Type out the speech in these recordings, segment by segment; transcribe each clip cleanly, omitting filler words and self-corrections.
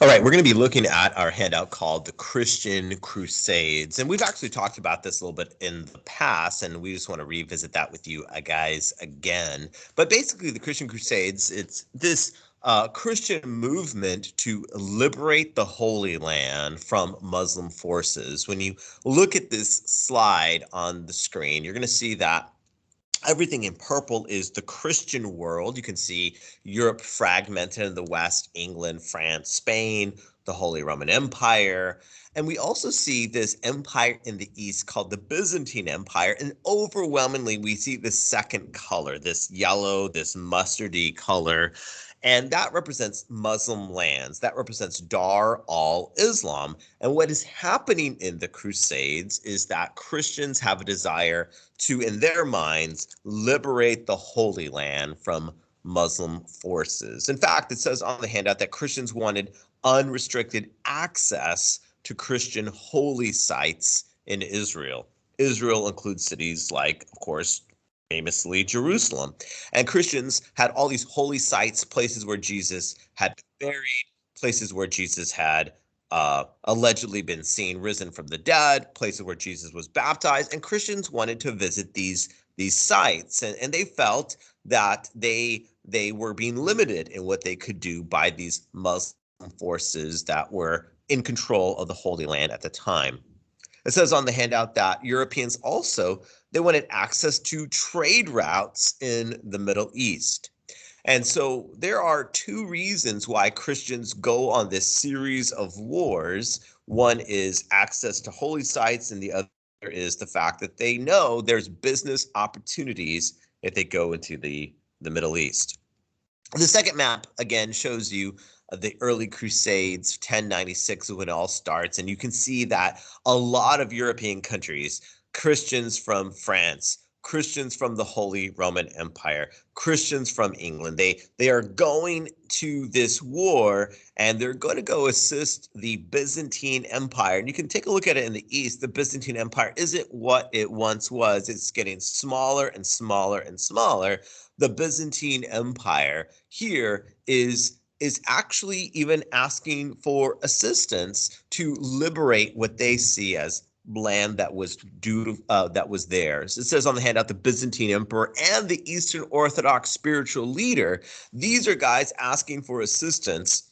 All right, we're going to be looking at our handout called the Christian Crusades. And we've actually talked about this a little bit in the past, and we just want to revisit that with you guys again. But basically, the Christian Crusades, it's this Christian movement to liberate the Holy Land from Muslim forces. When you look at this slide on the screen, you're going to see that everything in purple is the Christian world. You can see Europe fragmented in the West, England, France, Spain, the Holy Roman Empire. And we also see this empire in the East called the Byzantine Empire. And overwhelmingly, we see the second color, this yellow, this mustardy color. And that represents Muslim lands. That represents Dar al-Islam. And what is happening in the Crusades is that Christians have a desire to, in their minds, liberate the Holy Land from Muslim forces. In fact, it says on the handout that Christians wanted unrestricted access to Christian holy sites in Israel. Israel includes cities like, of course, famously Jerusalem. And Christians had all these holy sites, places where Jesus had been buried, places where Jesus had allegedly been seen risen from the dead, places where Jesus was baptized, and Christians wanted to visit these sites, and they felt that they were being limited in what they could do by these Muslim forces that were in control of the Holy Land at the time. It says on the handout that Europeans also, they wanted access to trade routes in the Middle East. And so there are two reasons why Christians go on this series of wars. One is access to holy sites, and the other is the fact that they know there's business opportunities if they go into the Middle East. The second map, again, shows you the early Crusades, 1096 is when it all starts. And you can see that a lot of European countries, Christians from France, Christians from the Holy Roman Empire, Christians from England, they are going to this war, and they're going to go assist the Byzantine Empire. And you can take a look at it in the East. The Byzantine Empire isn't what it once was. It's getting smaller and smaller and smaller. The Byzantine Empire here is actually even asking for assistance to liberate what they see as land that was that was theirs. It says on the handout, the Byzantine emperor and the Eastern Orthodox spiritual leader. These are guys asking for assistance.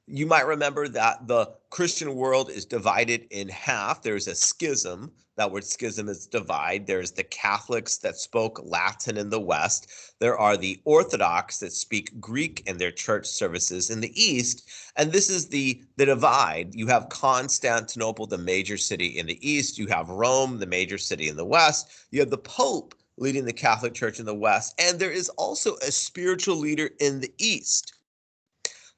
You might remember that the Christian world is divided in half. There's a schism. That word schism is divide. There's the Catholics that spoke Latin in the West. There are the Orthodox that speak Greek in their church services in the East. And this is the divide. You have Constantinople, the major city in the East. You have Rome, the major city in the West. You have the Pope leading the Catholic Church in the West. And there is also a spiritual leader in the East.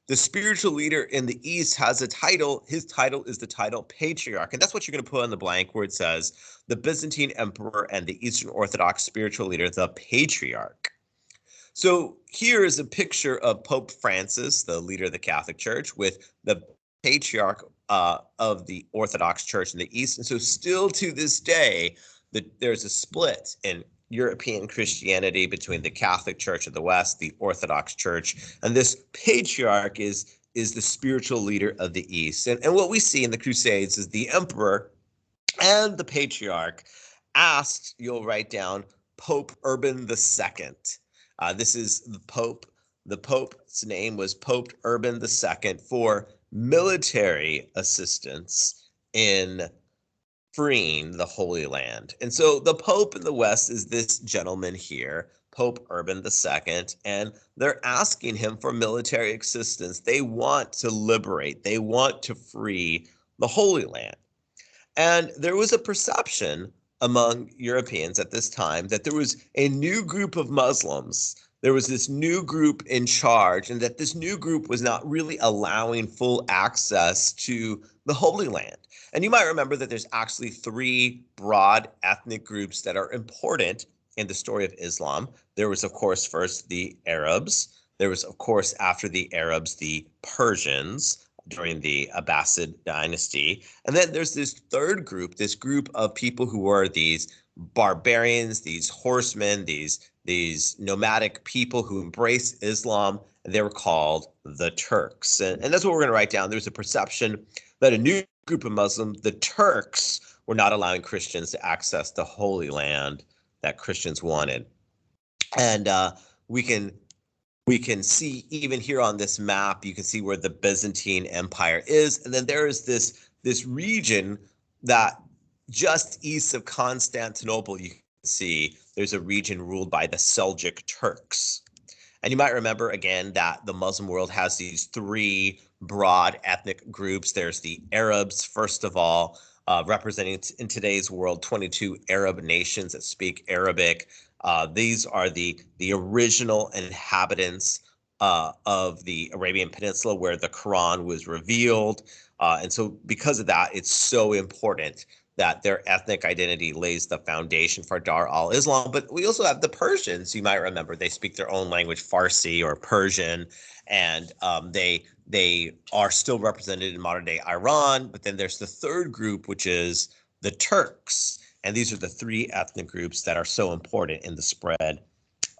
The spiritual leader in the East has a title. His title is the title Patriarch. And that's what you're going to put on the blank where it says the Byzantine Emperor and the Eastern Orthodox spiritual leader, the Patriarch. So here is a picture of Pope Francis, the leader of the Catholic Church, with the Patriarch of the Orthodox Church in the East. And so still to this day, there's a split in European Christianity between the Catholic Church of the West, the Orthodox Church, and this patriarch is the spiritual leader of the East. And what we see in the Crusades is the emperor and the patriarch asked, you'll write down, Pope Urban II. This is the Pope. The Pope's name was Pope Urban II for military assistance in freeing the Holy Land. And so the Pope in the West is this gentleman here, Pope Urban II, and they're asking him for military assistance. They want to liberate, they want to free the Holy Land. And there was a perception among Europeans at this time that there was a new group of Muslims. There was this new group in charge, and that this new group was not really allowing full access to the Holy Land. And you might remember that there's actually three broad ethnic groups that are important in the story of Islam. There was, of course, first the Arabs. There was, of course, after the Arabs, the Persians during the Abbasid dynasty. And then there's this third group, this group of people who are these barbarians, these horsemen, these nomadic people who embrace Islam. They were called the Turks. And that's what we're going to write down. There's a perception that a new group of Muslims, the Turks, were not allowing Christians to access the Holy Land that Christians wanted. And we can see even here on this map, you can see where the Byzantine Empire is. And then there is this region that just east of Constantinople, you can see there's a region ruled by the Seljuk Turks. And you might remember again that the Muslim world has these three broad ethnic groups. There's the Arabs, first of all, representing in today's world 22 Arab nations that speak Arabic. These are the original inhabitants of the Arabian Peninsula where the Quran was revealed. And so because of that, it's so important that their ethnic identity lays the foundation for Dar al-Islam. But we also have the Persians. You might remember they speak their own language, Farsi or Persian, and they are still represented in modern-day Iran. But then there's the third group, which is the Turks. And these are the three ethnic groups that are so important in the spread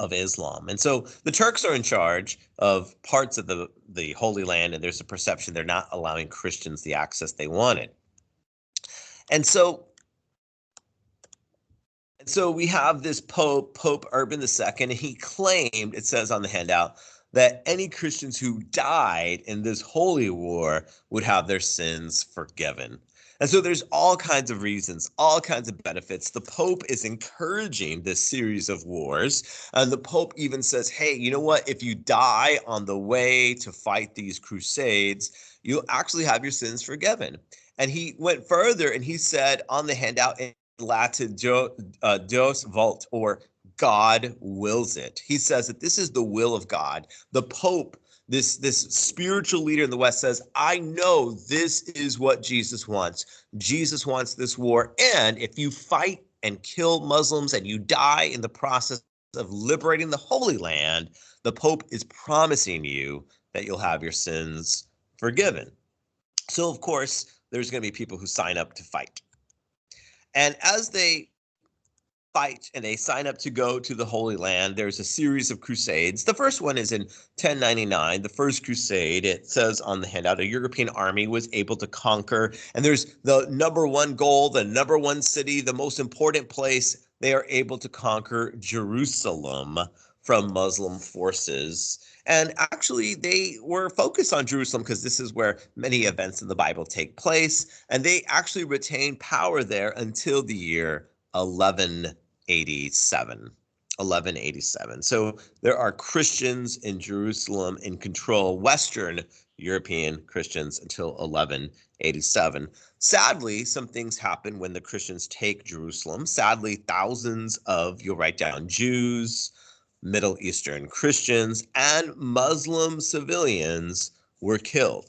of Islam. And so the Turks are in charge of parts of the Holy Land, and there's a perception they're not allowing Christians the access they wanted. And so we have this Pope Urban II, and he claimed, it says on the handout, that any Christians who died in this holy war would have their sins forgiven. And so there's all kinds of reasons, all kinds of benefits. The Pope is encouraging this series of wars. And the Pope even says, hey, you know what? If you die on the way to fight these crusades, you'll actually have your sins forgiven. And he went further and he said on the handout in Latin, Deus vult, or God wills it. He says that this is the will of God. The Pope, this spiritual leader in the West, says, I know this is what Jesus wants. Jesus wants this war. And if you fight and kill Muslims and you die in the process of liberating the Holy Land, the Pope is promising you that you'll have your sins forgiven. So, of course, there's going to be people who sign up to fight. And as they fight and they sign up to go to the Holy Land, there's a series of crusades. The first one is in 1099, the First Crusade. It says on the handout, a European army was able to conquer. And there's the number one goal, the number one city, the most important place. They are able to conquer Jerusalem from Muslim forces. And actually, they were focused on Jerusalem because this is where many events in the Bible take place. And they actually retained power there until the year 1187. 1187. So there are Christians in Jerusalem in control, Western European Christians, until 1187. Sadly, some things happen when the Christians take Jerusalem. Sadly, thousands of, you'll write down, Jews, Middle Eastern Christians, and Muslim civilians were killed.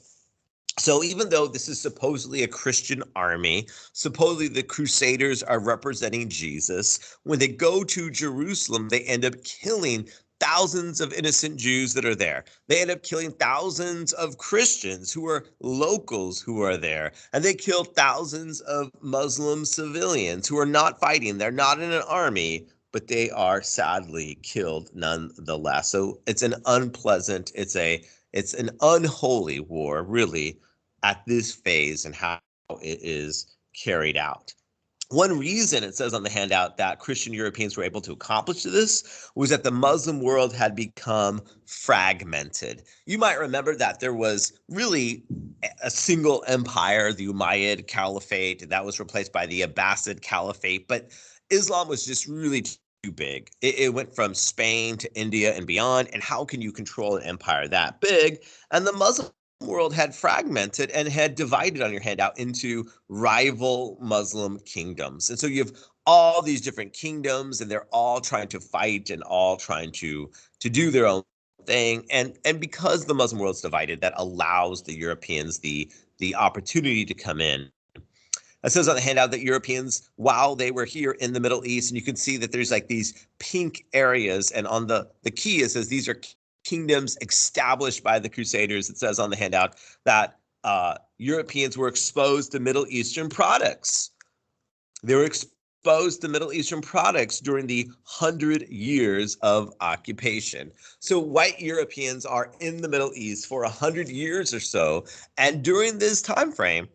So even though this is supposedly a Christian army, supposedly the Crusaders are representing Jesus, when they go to Jerusalem, they end up killing thousands of innocent Jews that are there. They end up killing thousands of Christians who are locals who are there. And they kill thousands of Muslim civilians who are not fighting. They're not in an army, but they are sadly killed nonetheless. So it's an unpleasant, it's an unholy war, really, at this phase and how it is carried out. One reason it says on the handout that Christian Europeans were able to accomplish this was that the Muslim world had become fragmented. You might remember that there was really a single empire, the Umayyad Caliphate, that was replaced by the Abbasid Caliphate, but Islam was just really too big. It went from Spain to India and beyond, and how can you control an empire that big? And the Muslim world had fragmented and had divided on your handout into rival Muslim kingdoms. And so you have all these different kingdoms, and they're all trying to fight and all trying to do their own thing. And because the Muslim world's divided, that allows the Europeans the opportunity to come in. It says on the handout that Europeans, while they were here in the Middle East, and you can see that there's like these pink areas, and on the key it says these are kingdoms established by the Crusaders. It says on the handout that Europeans were exposed to Middle Eastern products. They were exposed to Middle Eastern products during the 100 years of occupation. So white Europeans are in the Middle East for 100 years or so, and during this time frame,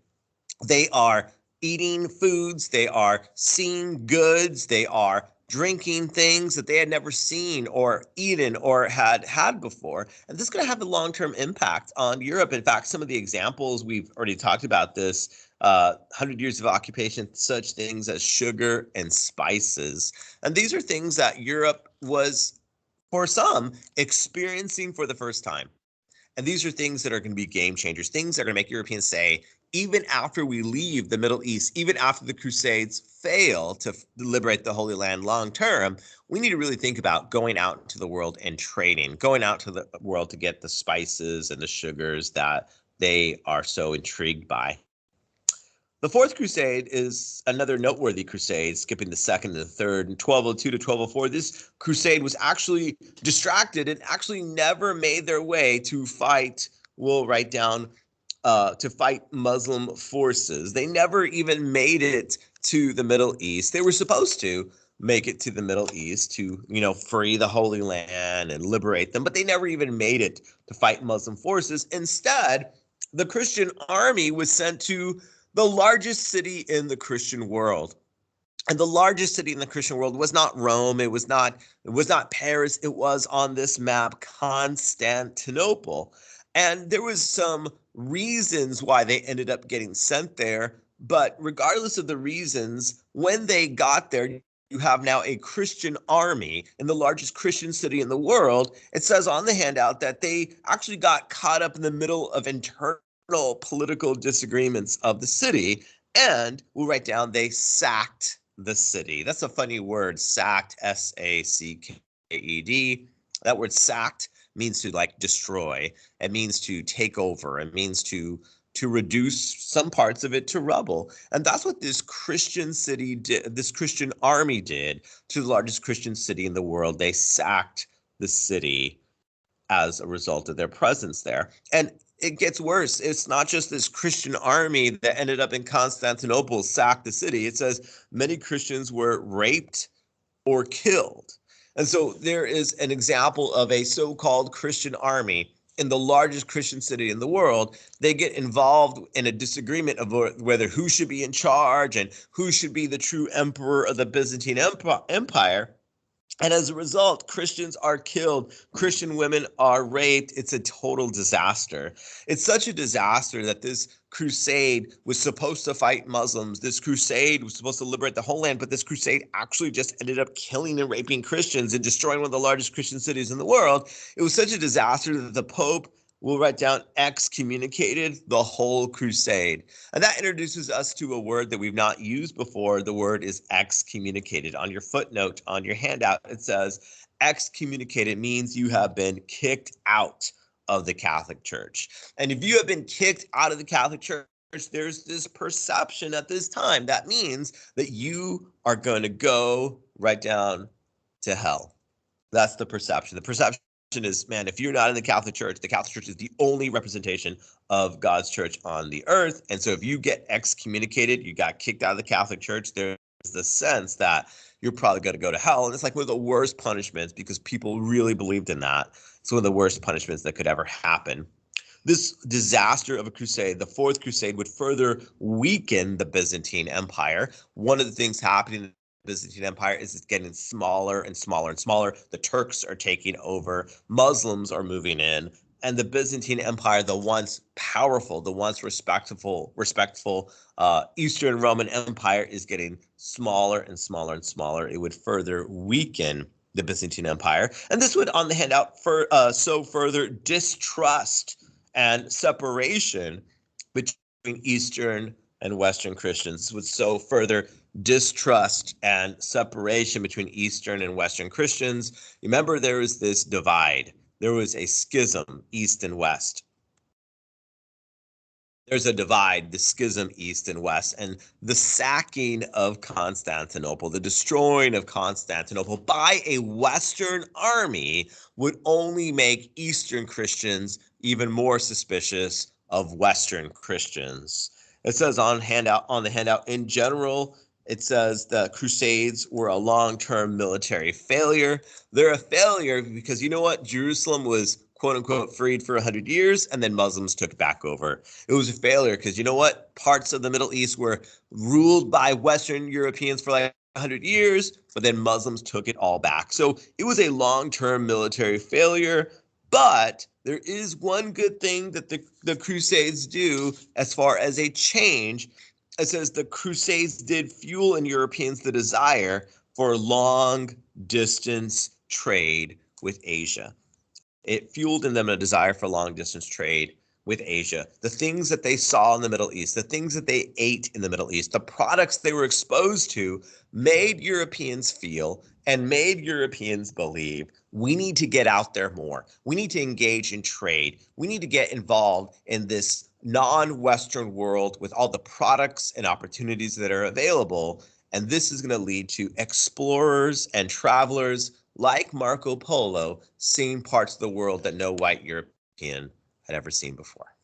they are eating foods, they are seeing goods, they are drinking things that they had never seen or eaten or had before. And this is going to have a long-term impact on Europe. In fact, some of the examples, we've already talked about this, 100 years of occupation, such things as sugar and spices. And these are things that Europe was, for some, experiencing for the first time. And these are things that are going to be game changers, things that are going to make Europeans say, even after we leave the Middle East, even after the Crusades fail to liberate the Holy Land long term, we need to really think about going out into the world and trading, going out to the world to get the spices and the sugars that they are so intrigued by. The Fourth Crusade is another noteworthy crusade, skipping the second and the third. In 1202 to 1204, this crusade was actually distracted and actually never made their way to fight, we'll write down, to fight Muslim forces. They never even made it to the Middle East. They were supposed to make it to the Middle East to, free the Holy Land and liberate them, but they never even made it to fight Muslim forces. Instead, the Christian army was sent to the largest city in the Christian world. And the largest city in the Christian world was not Rome, it was not Paris, it was on this map Constantinople. And there was some reasons why they ended up getting sent there, but regardless of the reasons, when they got there, you have now a Christian army in the largest Christian city in the world. It says on the handout that they actually got caught up in the middle of internal political disagreements of the city, and we'll write down they sacked the city. That's a funny word, sacked, S-A-C-K-E-D. That word sacked means to destroy. It means to take over. It means to reduce some parts of it to rubble. And that's what this Christian city did, this Christian army did to the largest Christian city in the world. They sacked the city as a result of their presence there. And it gets worse. It's not just this Christian army that ended up in Constantinople, sacked the city. It says many Christians were raped or killed. And so there is an example of a so-called Christian army in the largest Christian city in the world. They get involved in a disagreement of whether who should be in charge and who should be the true emperor of the Byzantine Empire. And as a result, Christians are killed. Christian women are raped. It's a total disaster. It's such a disaster that this crusade was supposed to fight Muslims. This crusade was supposed to liberate the whole land, but this crusade actually just ended up killing and raping Christians and destroying one of the largest Christian cities in the world. It was such a disaster that the Pope, we'll write down, excommunicated the whole crusade. And that introduces us to a word that we've not used before. The word is excommunicated. On your footnote, on your handout, it says excommunicated means you have been kicked out of the Catholic Church. And if you have been kicked out of the Catholic Church, there's this perception at this time. That means that you are going to go right down to hell. That's the perception. The perception is, man, if you're not in the Catholic Church is the only representation of God's church on the earth. And so if you get excommunicated, you got kicked out of the Catholic Church, there's the sense that you're probably going to go to hell. And it's like one of the worst punishments because people really believed in that. It's one of the worst punishments that could ever happen. This disaster of a crusade, the Fourth Crusade, would further weaken the Byzantine Empire. One of the things happening in the Byzantine Empire is it's getting smaller and smaller and smaller. The Turks are taking over. Muslims are moving in. And the Byzantine Empire, the once powerful, the once respectful Eastern Roman Empire, is getting smaller and smaller and smaller. It would further weaken the Byzantine Empire. And this would, on the handout, sow further distrust and separation between Eastern and Western Christians. This would sow further distrust and separation between Eastern and Western Christians. Remember, there was this divide. There was a schism, East and West. There's a divide, the schism, East and West, and the sacking of Constantinople, the destroying of Constantinople by a Western army would only make Eastern Christians even more suspicious of Western Christians. It says on the handout, in general, It says the Crusades were a long-term military failure. They're a failure because you know what? Jerusalem was quote unquote freed for 100 years and then Muslims took it back over. It was a failure because you know what? Parts of the Middle East were ruled by Western Europeans for like 100 years, but then Muslims took it all back. So it was a long-term military failure. But there is one good thing that the Crusades do as far as a change. It says the Crusades did fuel in Europeans the desire for long distance trade with Asia. It fueled in them a desire for long distance trade with Asia. The things that they saw in the Middle East, the things that they ate in the Middle East, the products they were exposed to made Europeans feel and made Europeans believe we need to get out there more. We need to engage in trade. We need to get involved in this non-Western world with all the products and opportunities that are available. And this is going to lead to explorers and travelers like Marco Polo seeing parts of the world that no white European had ever seen before.